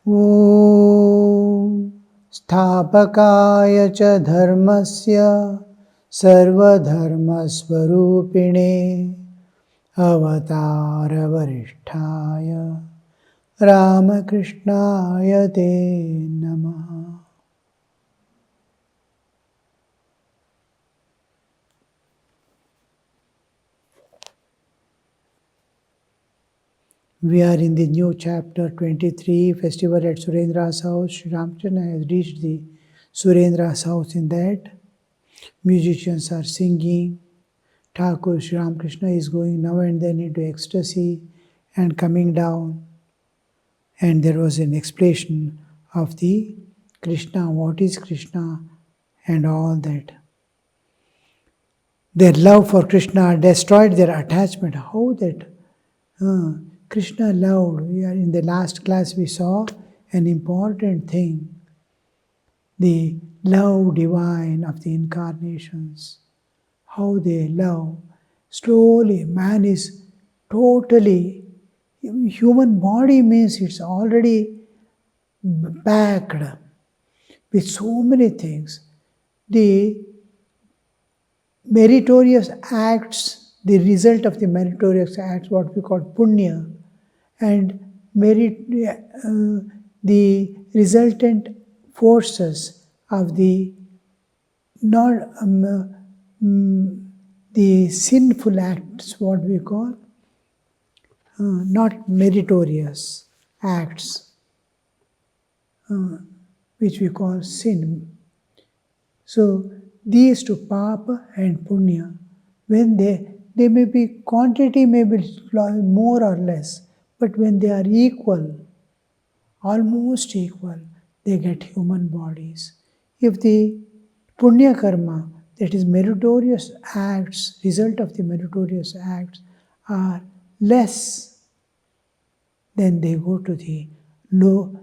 Om Sthapakaya cha dharmasya sarvadharmasvarupine avatara varishtaya Ramakrishnaya te namaha. We are in the new chapter 23, festival at Surendra's house. Sri Ramakrishna has reached the Surendra's house. In that, musicians are singing. Thakur Sri Ramakrishna is going now and then into ecstasy and coming down. And there was an explanation of the Krishna, what is Krishna, and all that. Their love for Krishna destroyed their attachment. How that Krishna loved. We are in the last class we saw an important thing. The love divine of the incarnations. How they love. Slowly, man is totally, human body means it's already packed with so many things. The meritorious acts, the result of the meritorious acts, what we call punya, and the resultant forces of the not the sinful acts, what we call not meritorious acts, which we call sin. So these two, papa and punya, when they may be, quantity may be more or less, but when they are equal, almost equal, they get human bodies. If the punya karma, that is meritorious acts, result of the meritorious acts, are less, then they go to the low,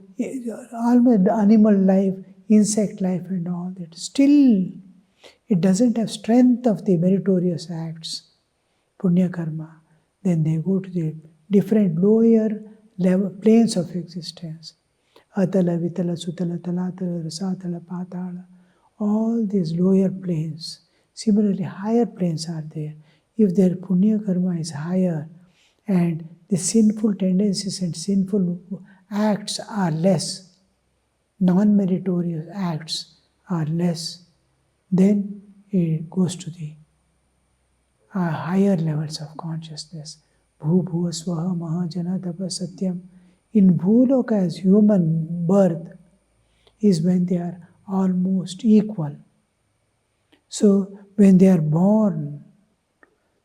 almost animal life, insect life and all that. Still, it doesn't have strength of the meritorious acts, punya karma. Then they go to the different lower level planes of existence. Atala, Vitala, Sutala, Talatala, Rasatala, Patala. All these lower planes. Similarly, higher planes are there. If their punya karma is higher and the sinful tendencies and sinful acts are less, non-meritorious acts are less, then it goes to the higher levels of consciousness. Bhu bhuva swaha mahajana tapa satyam. In bhuloka as human birth is when they are almost equal. So when they are born,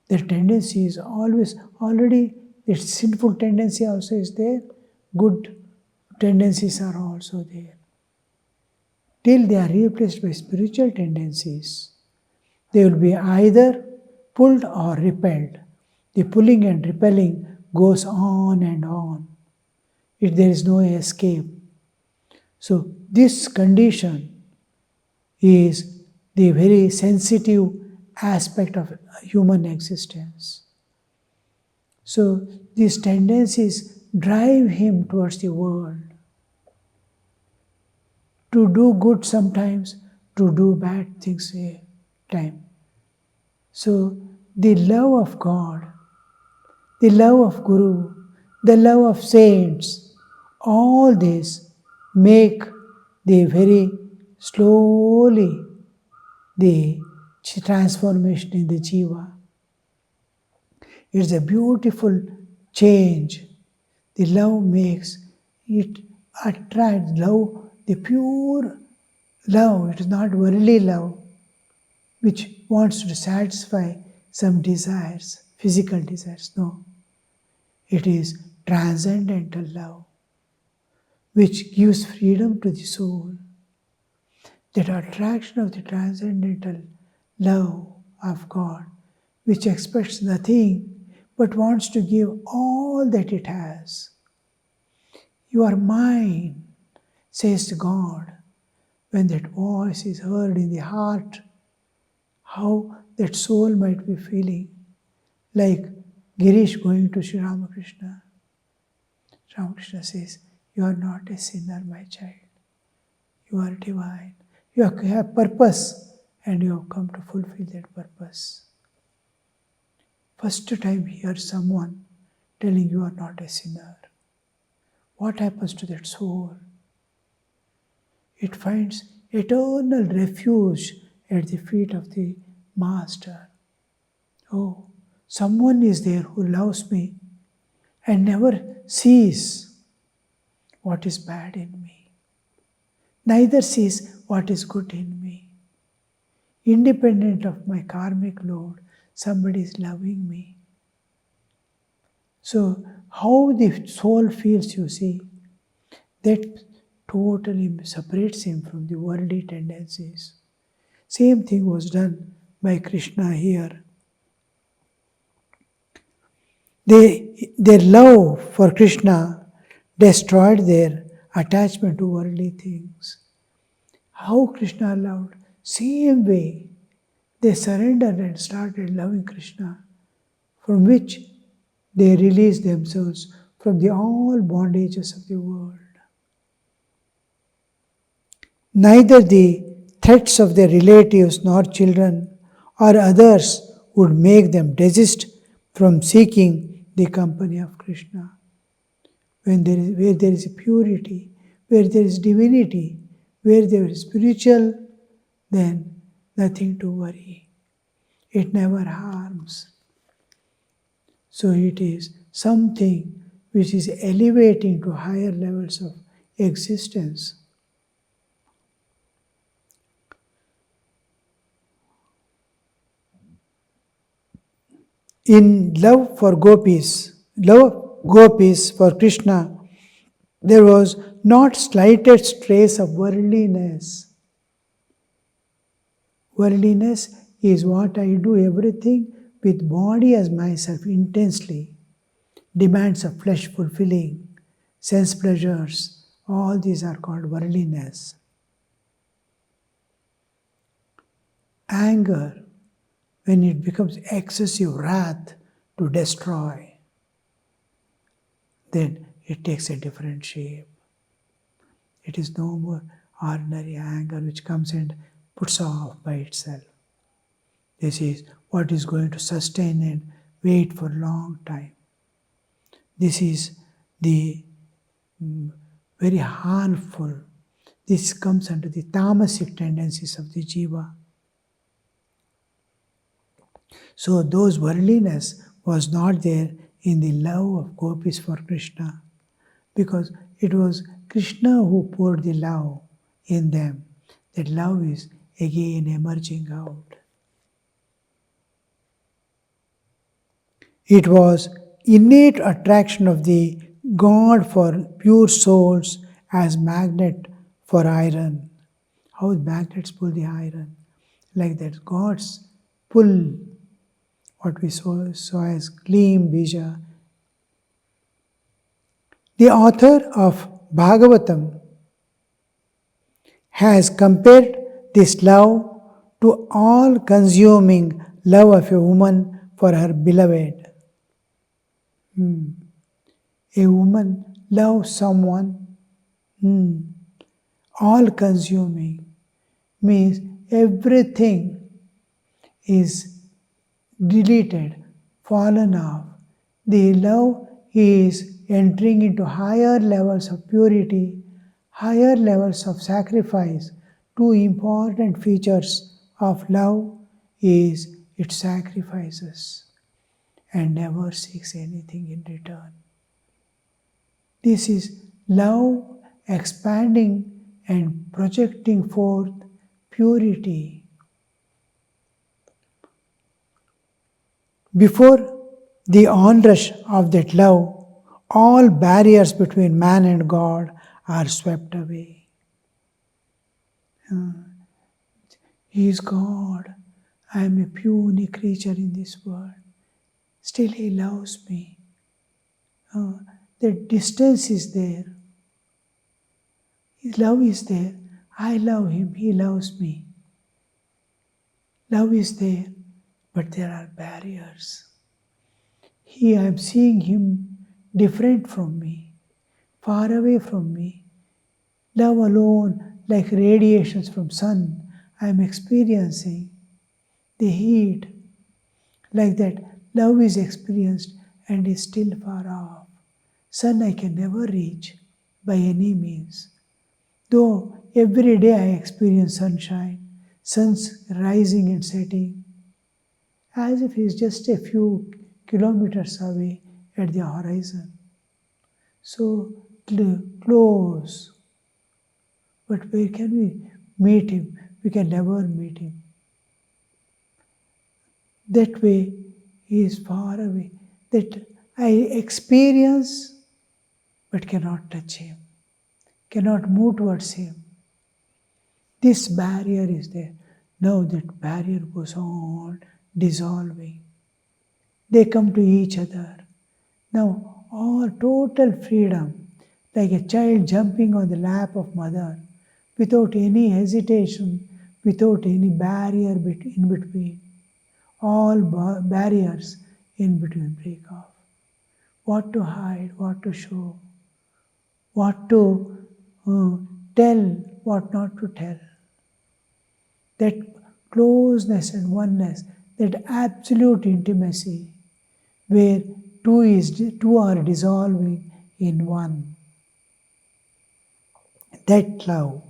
their tendency is always already, their sinful tendency also is there, good tendencies are also there. Till they are replaced by spiritual tendencies, they will be either pulled or repelled. The pulling and repelling goes on and on. There is no escape. So this condition is the very sensitive aspect of human existence. So these tendencies drive him towards the world. To do good sometimes, to do bad things a time. So the love of God, the love of Guru, the love of saints, all this make the very slowly the transformation in the jiva. It's a beautiful change. The love makes it attract love, the pure love. It is not worldly love, which wants to satisfy some desires, physical desires. No. It is transcendental love, which gives freedom to the soul. That attraction of the transcendental love of God, which expects nothing but wants to give all that it has. You are mine, says God. When that voice is heard in the heart, how that soul might be feeling, like Girish going to Sri Ramakrishna. Ramakrishna says, You are not a sinner, my child. You are divine. You have purpose and you have come to fulfill that purpose. First time hear someone telling you are not a sinner. What happens to that soul? It finds eternal refuge at the feet of the Master. Oh, someone is there who loves me and never sees what is bad in me, neither sees what is good in me. Independent of my karmic load, somebody is loving me. So, how the soul feels, you see, that totally separates him from the worldly tendencies. Same thing was done by Krishna here. Their love for Krishna destroyed their attachment to worldly things. How Krishna loved, same way they surrendered and started loving Krishna, from which they released themselves from the all bondages of the world. Neither the threats of their relatives nor children or others would make them desist from seeking the company of Krishna. Where there is purity, where there is divinity, where there is spiritual, then nothing to worry. It never harms. So it is something which is elevating to higher levels of existence. In love gopis for Krishna, there was not slightest trace of worldliness. Worldliness is what I do everything with body as myself intensely. Demands of flesh fulfilling, sense pleasures, all these are called worldliness. Anger, when it becomes excessive wrath to destroy, then it takes a different shape. It is no more ordinary anger which comes and puts off by itself. This is what is going to sustain and wait for a long time. This is the very harmful. This comes under the tamasic tendencies of the jiva. So those worldliness was not there in the love of gopis for Krishna, because it was Krishna who poured the love in them. That love is again emerging out. It was innate attraction of the God for pure souls as magnet for iron. How magnets pull the iron? Like that, God's pull, what we saw as Gleam Bija. The author of Bhagavatam has compared this love to all-consuming love of a woman for her beloved. A woman loves someone, all-consuming, means everything is deleted, fallen off. The love is entering into higher levels of purity, higher levels of sacrifice. Two important features of love is it sacrifices and never seeks anything in return. This is love expanding and projecting forth purity. Before the onrush of that love, all barriers between man and God are swept away. He is God. I am a puny creature in this world. Still He loves me. The distance is there. His love is there. I love Him. He loves me. Love is there, but there are barriers. I am seeing Him different from me. far away from me. Love alone, like radiations from sun, I am experiencing. The heat, like that, love is experienced and is still far off. Sun I can never reach by any means. Though every day I experience sunshine, suns rising and setting, as if it's just a few kilometers away at the horizon. So close. But where can we meet him? We can never meet him. That way, he is far away. That I experience but cannot touch him, cannot move towards him. This barrier is there. Now that barrier goes on dissolving. They come to each other. Now, all total freedom, like a child jumping on the lap of mother, without any hesitation, without any barrier in between. All barriers in between break off. What to hide, what to show, what to tell, what not to tell. That closeness and oneness, that absolute intimacy, where two are dissolving in one. That love.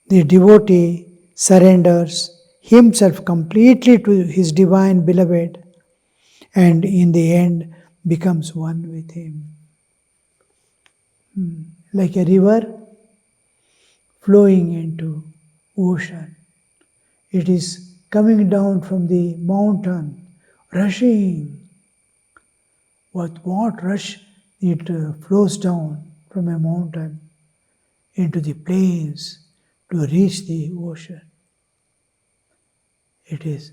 The devotee surrenders himself completely to his divine beloved and in the end becomes one with him. Like a river flowing into ocean. It is coming down from the mountain, rushing. With what rush it flows down from a mountain into the plains to reach the ocean. It is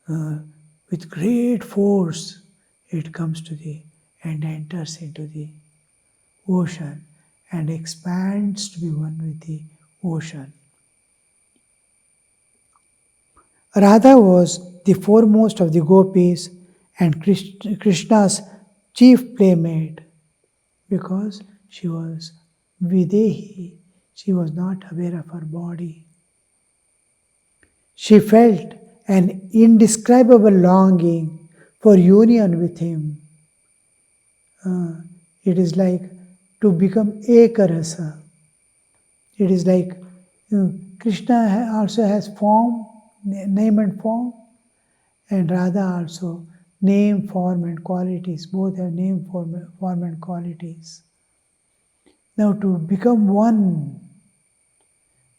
with great force it comes to the and enters into the ocean and expands to be one with the ocean. Radha was the foremost of the gopis and Krishna's chief playmate because she was Videhi. She was not aware of her body. She felt an indescribable longing for union with him. It is like to become Ekarasa. It is like Krishna also has form, name and form, and Radha also name, form and qualities. Both have name, form and qualities. Now to become one,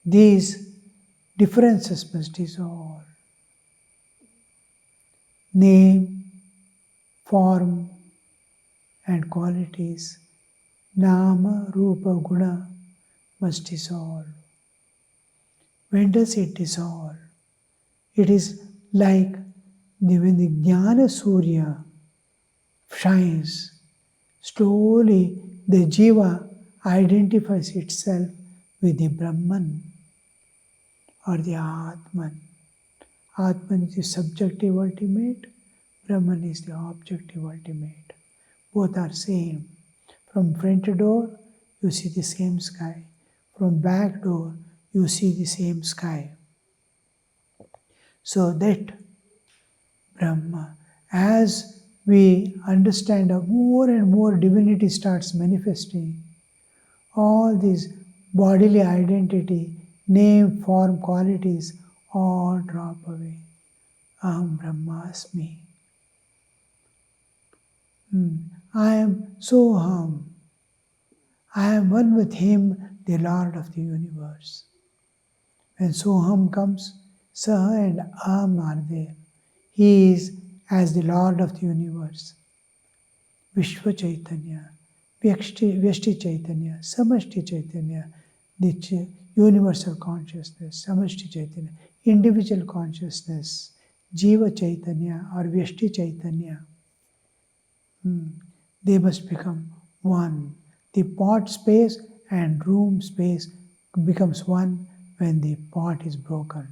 these differences must dissolve. Name, form and qualities, Nama, Rupa, Guna must dissolve. When does it dissolve? It is like when the Jnana Surya shines, slowly the Jiva identifies itself with the Brahman or the Atman. Atman is the subjective ultimate, Brahman is the objective ultimate. Both are same. From front door, you see the same sky. From back door, you see the same sky. So that Brahma, as we understand more and more divinity starts manifesting, all these bodily identity, name, form, qualities all drop away. Aham Brahmasmi. I am Soham. I am one with Him, the Lord of the universe. When Soham comes, Saha and Aham are there. He is as the Lord of the universe. Vishwa Chaitanya, Vyashti Chaitanya, Samashti Chaitanya, the universal consciousness, Samashti Chaitanya, individual consciousness, Jiva Chaitanya or Vyashti Chaitanya. They must become one. The pot space and room space becomes one when the pot is broken.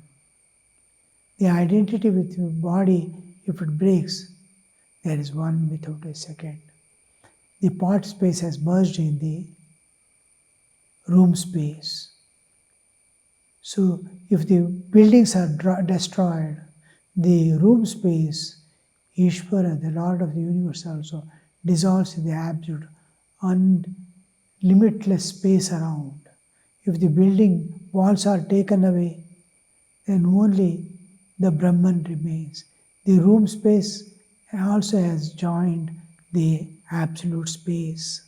The identity with your body, if it breaks, there is one without a second. The pot space has merged in the room space. So if the buildings are destroyed, the room space, Ishvara, the Lord of the universe, also dissolves in the absolute, limitless space around. If the building walls are taken away, then only the Brahman remains. The room space also has joined the absolute space.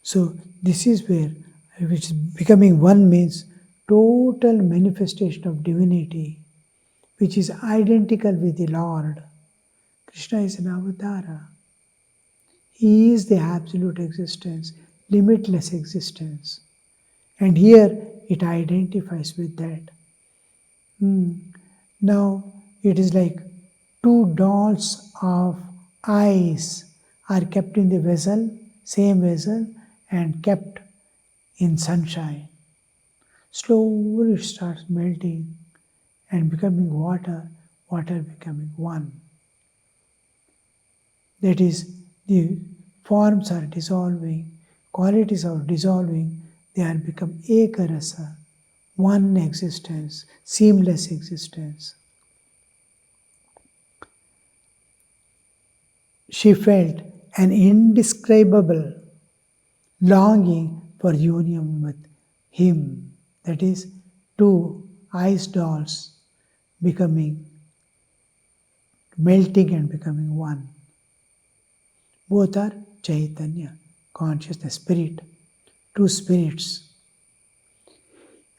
So this is where, which becoming one means total manifestation of divinity, which is identical with the Lord. Krishna is an avatara. He is the absolute existence, limitless existence. And here it identifies with that. Now it is like two dolls of ice are kept in the vessel, same vessel, and kept in sunshine. Slowly it starts melting and becoming water, water becoming one. That is, the forms are dissolving, qualities are dissolving, they are become ekarasa, one existence, seamless existence. She felt an indescribable longing for union with him. That is, two ice dolls becoming, melting and becoming one. Both are Chaitanya, consciousness, spirit, two spirits.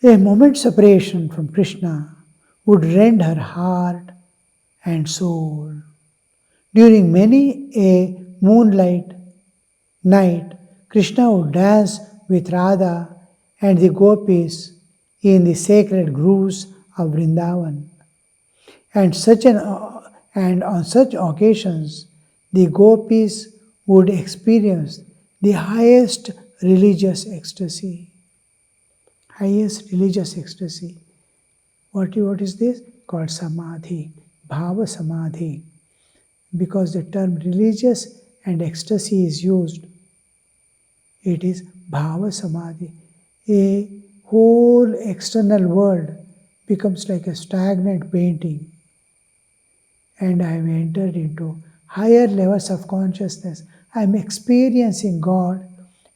A moment's separation from Krishna would rend her heart and soul. During many a moonlight night, Krishna would dance with Radha and the gopis in the sacred groves of Vrindavan. And on such occasions, the gopis would experience the highest religious ecstasy. Highest religious ecstasy. What is this? Called samadhi, bhava samadhi. Because the term religious and ecstasy is used, it is bhava samadhi. A whole external world becomes like a stagnant painting, and I have entered into higher levels of consciousness. I am experiencing God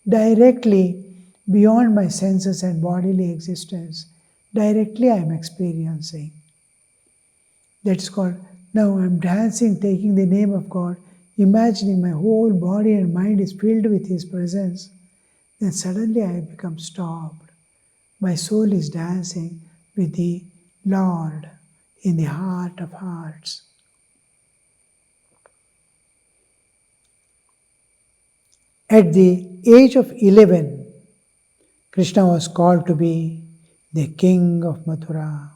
directly beyond my senses and bodily existence. Directly I am experiencing. That's called, now I am dancing, taking the name of God, imagining my whole body and mind is filled with His presence. Then suddenly I become stopped. My soul is dancing with the Lord in the heart of hearts. At the age of 11, Krishna was called to be the king of Mathura.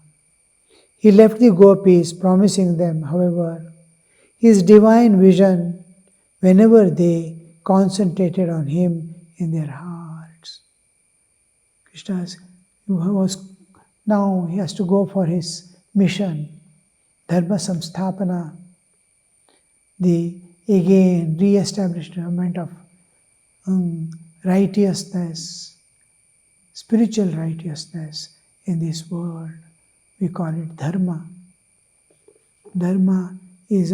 He left the gopis, promising them, however, his divine vision whenever they concentrated on him in their hearts. Krishna was, now he has to go for his mission, Dharma Samsthapana, the again re-establishment of righteousness, spiritual righteousness in this world. We call it Dharma. Dharma is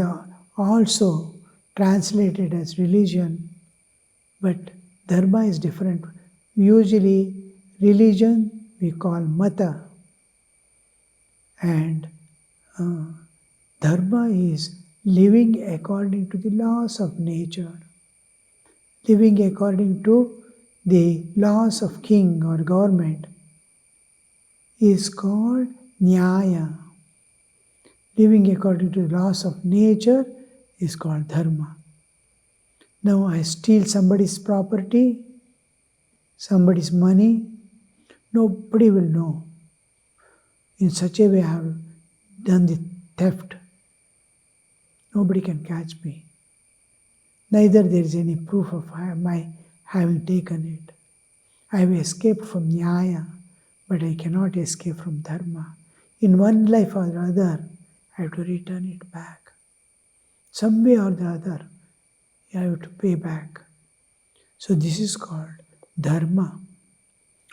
also translated as religion, but Dharma is different. Usually religion we call Mata, and Dharma is living according to the laws of nature, living according to the laws of king or government is called Nyaya. Living according to the laws of nature is called Dharma. Now I steal somebody's property, somebody's money, nobody will know. In such a way I have done the theft. Nobody can catch me. Neither there is any proof of my having taken it. I have escaped from Nyaya, but I cannot escape from Dharma. In one life or other, I have to return it back. Some way or the other, you have to pay back. So this is called dharma.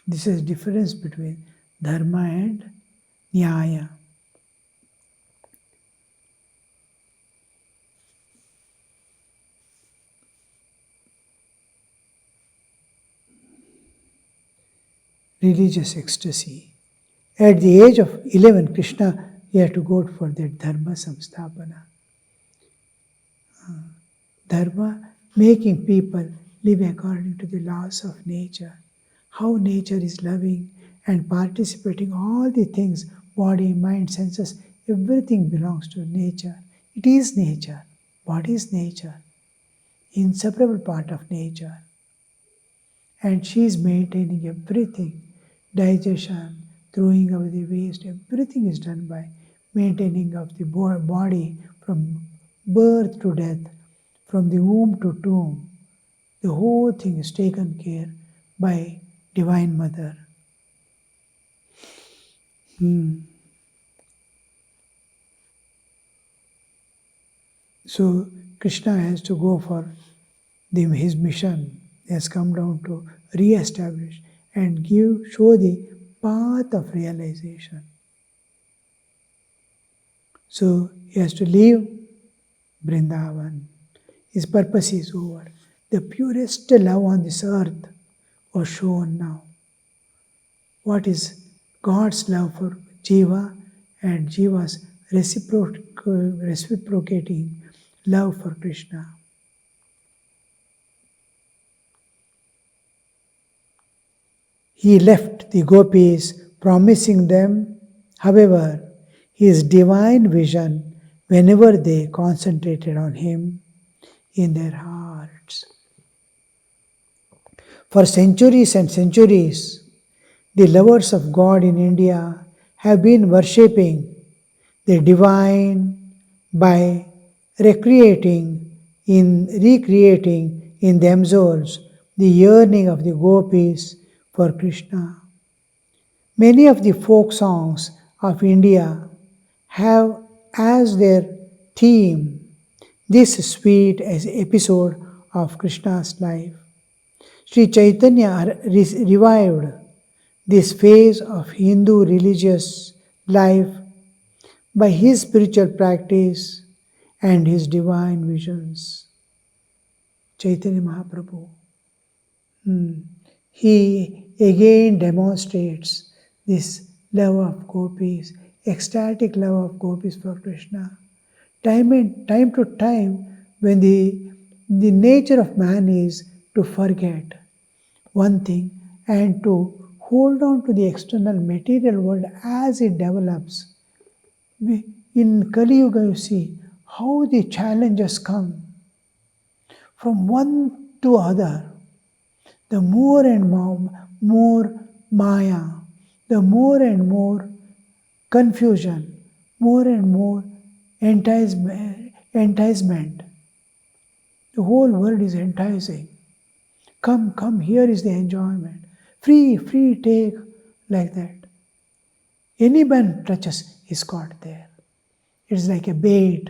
This is difference between dharma and nyaya. Religious ecstasy. At the age of 11, Krishna, he had to go for that dharma samstapana. Dharma, making people live according to the laws of nature. How nature is loving and participating, all the things, body, mind, senses, everything belongs to nature. It is nature. Body is nature, inseparable part of nature. And she is maintaining everything. Digestion, throwing away the waste, everything is done by maintaining of the body from birth to death, from the womb to tomb. The whole thing is taken care by Divine Mother. So Krishna has to go for his mission. He has come down to re-establish and show the path of realization. So he has to leave Vrindavan. His purpose is over. The purest love on this earth was shown now. What is God's love for Jiva and Jiva's reciprocating love for Krishna. He left the gopis, promising them, however, his divine vision whenever they concentrated on him in their hearts. For centuries and centuries, the lovers of God in India have been worshipping the divine by recreating in themselves the yearning of the gopis for Krishna. Many of the folk songs of India have as their theme this sweet episode of Krishna's life. Sri Chaitanya revived this phase of Hindu religious life by his spiritual practice and his divine visions. Chaitanya Mahaprabhu. He again demonstrates this love of gopis, ecstatic love of gopis for Krishna. Time to time, when the nature of man is to forget one thing and to hold on to the external material world as it develops. In Kali Yuga, you see how the challenges come from one to other. The more and more maya, the more and more confusion, more and more enticement. The whole world is enticing. Come, here is the enjoyment. Free, take, like that. Any man touches is caught there. It's like a bait.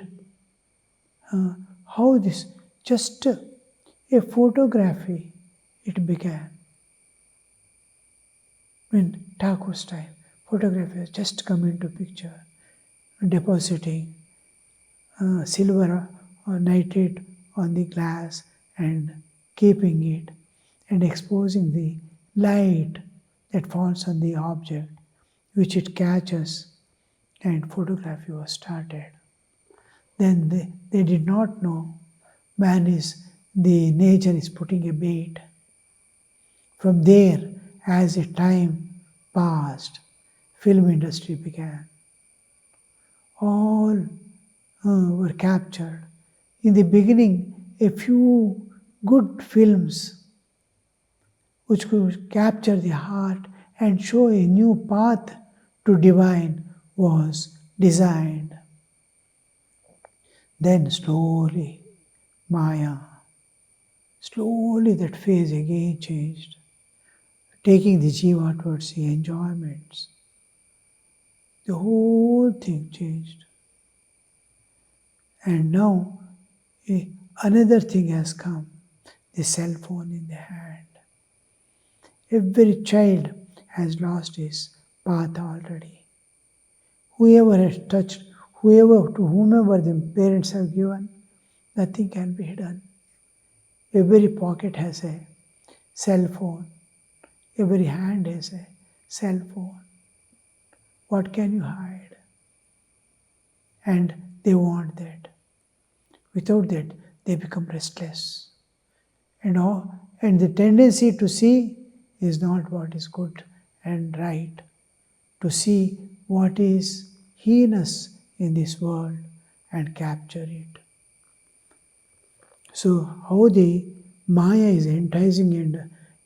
How this, just a photography, it began. In Thakur's time, photography has just come into picture, depositing silver or nitrate on the glass and keeping it and exposing the light that falls on the object which it catches, and photography was started. Then they did not know the nature is putting a bait. From there, as the time passed, film industry began. All were captured. In the beginning, a few good films which could capture the heart and show a new path to divine was designed. Then slowly, Maya, slowly that phase again changed, taking the jiva towards the enjoyments. The whole thing changed. And now Another thing has come, the cell phone in the hand. Every child has lost his path already. Whoever has touched, whoever to whomever the parents have given, nothing can be hidden. Every pocket has a cell phone. Every hand has a cell phone. What can you hide? And they want that. Without that, they become restless. And the tendency to see is not what is good and right. To see what is heinous in this world and capture it. So how the Maya is enticing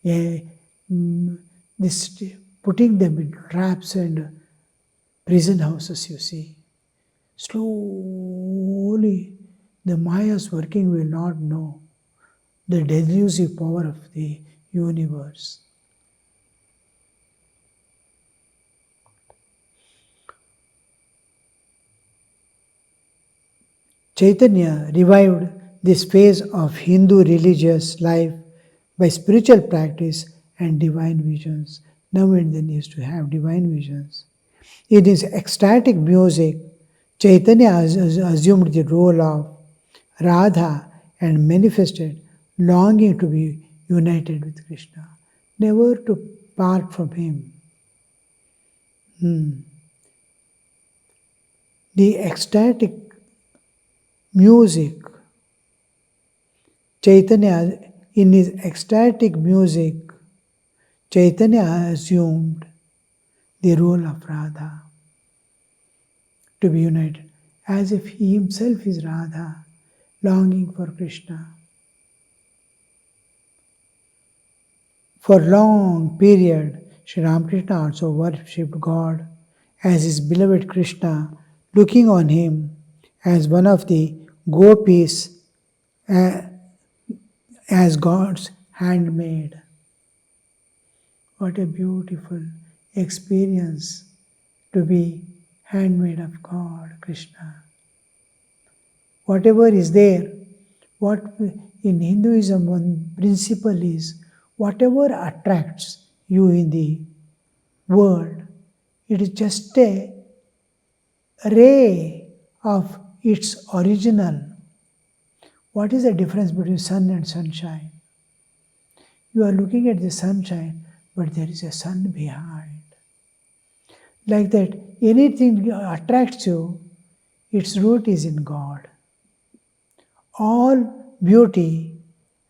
and this putting them in traps and prison houses, you see. Slowly the Maya's working will not know the delusive power of the universe. Chaitanya revived this phase of Hindu religious life by spiritual practice and divine visions. Now and then he used to have divine visions. In his ecstatic music, Chaitanya assumed the role of Radha and manifested longing to be united with Krishna, never to part from him. The ecstatic music, Chaitanya, in his ecstatic music, Chaitanya assumed the role of Radha to be united, as if he himself is Radha, longing for Krishna. For long period, Sri Ramakrishna also worshipped God as his beloved Krishna, looking on him as one of the gopis, as God's handmaid. What a beautiful experience to be handmaid of God, Krishna. Whatever is there, what in Hinduism one principle is, whatever attracts you in the world, it is just a ray of its original. What is the difference between sun and sunshine? You are looking at the sunshine, but there is a sun behind. Like that, anything attracts you, its root is in God. All beauty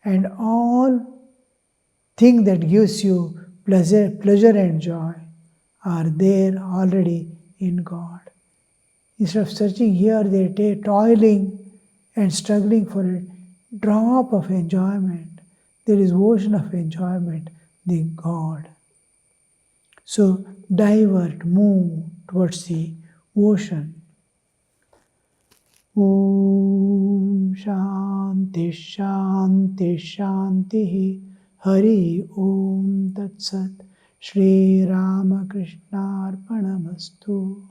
and all thing that gives you pleasure and joy are there already in God. Instead of searching here, there, toiling and struggling for a drop of enjoyment, there is ocean of enjoyment, the God. So divert, move towards the ocean. Om Shanti Shanti Shanti Hari Om Tat Sat Shri Ramakrishna Arpanamastu.